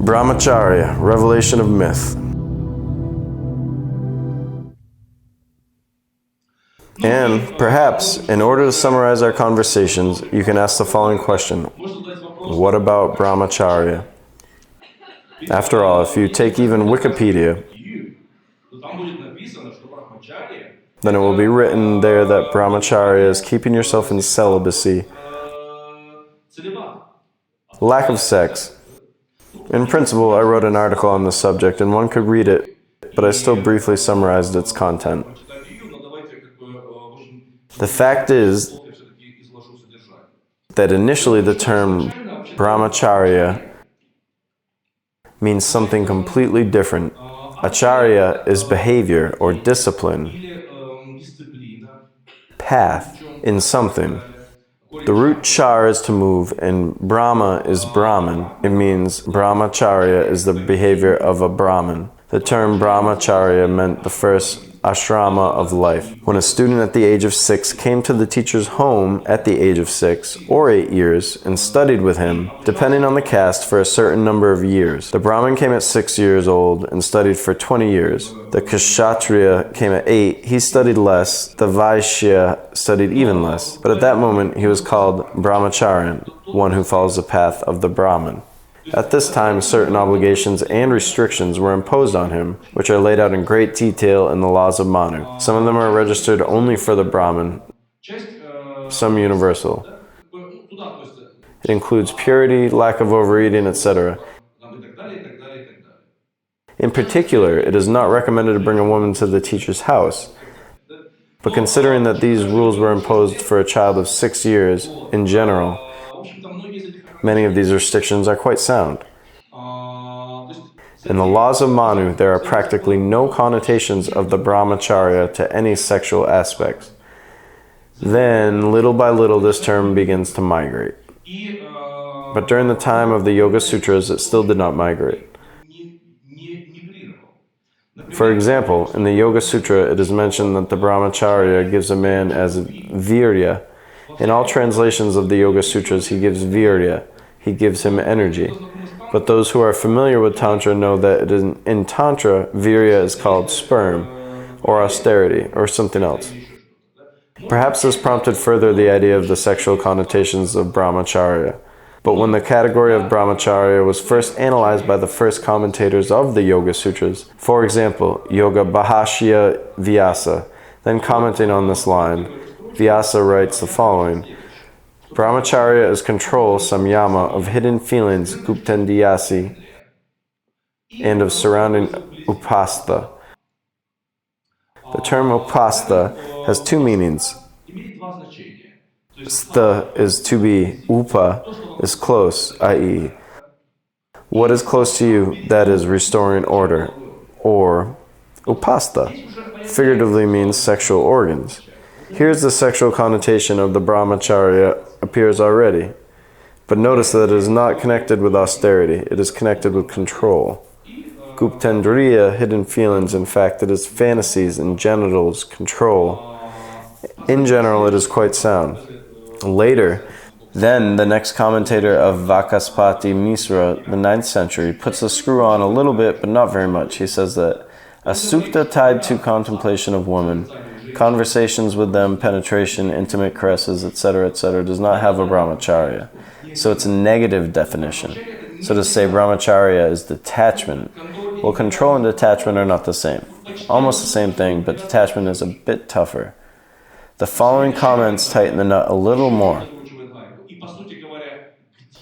Brahmacharya, revelation of myth. And perhaps, in order to summarize our conversations, you can ask the following question: what about Brahmacharya? After all, if you take even Wikipedia, then it will be written there that Brahmacharya is keeping yourself in celibacy, lack of sex. In principle, I wrote an article on this subject, and one could read it, but I still briefly summarized its content. The fact is that initially the term Brahmacharya means something completely different. Acharya is behavior or discipline, path in something. The root char is to move, and Brahma is Brahman. It means Brahmacharya is the behavior of a Brahmin. The term Brahmacharya meant the first ashrama of life. When a student at the age of 6 came to the teacher's home at the age of 6 or 8 years and studied with him, depending on the caste, for a certain number of years. The Brahmin came at 6 years old and studied for 20 years. The Kshatriya came at 8. He studied less. The Vaishya studied even less. But at that moment, he was called Brahmacharin, one who follows the path of the Brahmin. At this time, certain obligations and restrictions were imposed on him, which are laid out in great detail in the laws of Manu. Some of them are registered only for the Brahmin, some universal. It includes purity, lack of overeating, etc. In particular, it is not recommended to bring a woman to the teacher's house. But considering that these rules were imposed for a child of 6 years in general, many of these restrictions are quite sound. In the laws of Manu, there are practically no connotations of the Brahmacharya to any sexual aspects. Then, little by little, this term begins to migrate. But during the time of the Yoga Sutras, it still did not migrate. For example, in the Yoga Sutra, it is mentioned that the Brahmacharya gives a man as virya. In all translations of the Yoga Sutras, he gives virya. He gives him energy. But those who are familiar with Tantra know that in Tantra, virya is called sperm, or austerity, or something else. Perhaps this prompted further the idea of the sexual connotations of Brahmacharya. But when the category of Brahmacharya was first analyzed by the first commentators of the Yoga Sutras, for example, Yoga Bhashya Vyasa, then commenting on this line, Vyasa writes the following: Brahmacharya is control, samyama, of hidden feelings, guptendiyasy, and of surrounding upastha. The term upastha has two meanings. Stha is to be, upa is close, i.e., what is close to you, that is restoring order, or upastha, figuratively means sexual organs. Here's the sexual connotation of the Brahmacharya appears already. But notice that it is not connected with austerity, it is connected with control. Guptendriya, hidden feelings, in fact, it is fantasies and genitals, control. In general, it is quite sound. Later, then the next commentator of Vakaspati Misra, the 9th century, puts the screw on a little bit, but not very much. He says that a sukta tied to contemplation of women, conversations with them, penetration, intimate caresses, etc., does not have a Brahmacharya. So it's a negative definition. So to say Brahmacharya is detachment, well, control and detachment are not the same. Almost the same thing, but detachment is a bit tougher. The following comments tighten the nut a little more.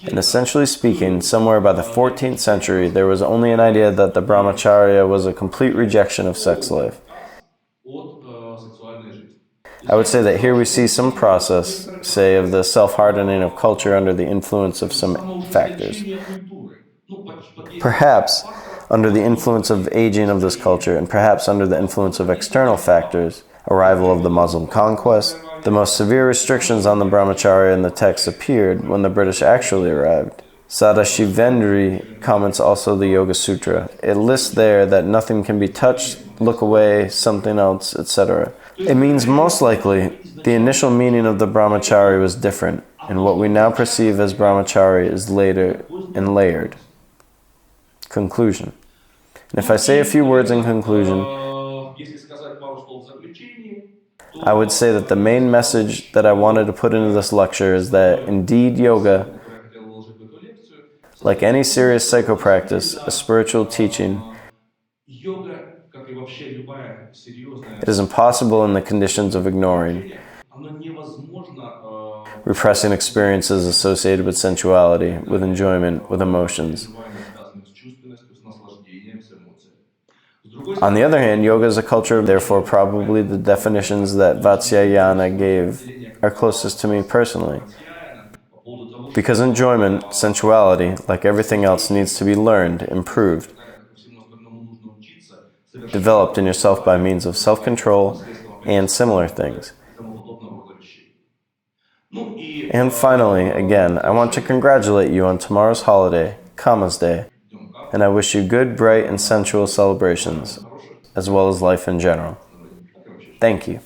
And essentially speaking, somewhere by the 14th century, there was only an idea that the Brahmacharya was a complete rejection of sex life. I would say that here we see some process, say, of the self-hardening of culture under the influence of some factors. Perhaps under the influence of aging of this culture, and perhaps under the influence of external factors, arrival of the Muslim conquest. The most severe restrictions on the Brahmacharya in the text appeared when the British actually arrived. Sadashivendri comments also the Yoga Sutra. It lists there that nothing can be touched, look away, something else, etc. It means most likely the initial meaning of the Brahmacharya was different. and what we now perceive as brahmacharya is later and layered. Conclusion. And if I say a few words in conclusion, I would say that the main message that I wanted to put into this lecture is that indeed yoga, like any serious psychopractice, a spiritual teaching, it is impossible in the conditions of ignoring, repressing experiences associated with sensuality, with enjoyment, with emotions. On the other hand, yoga is a culture, therefore probably the definitions that Vatsyayana gave are closest to me personally. Because enjoyment, sensuality, like everything else, needs to be learned, improved, developed in yourself by means of self-control and similar things. And finally, again, I want to congratulate you on tomorrow's holiday, Kama's Day, and I wish you good, bright, and sensual celebrations, as well as life in general. Thank you.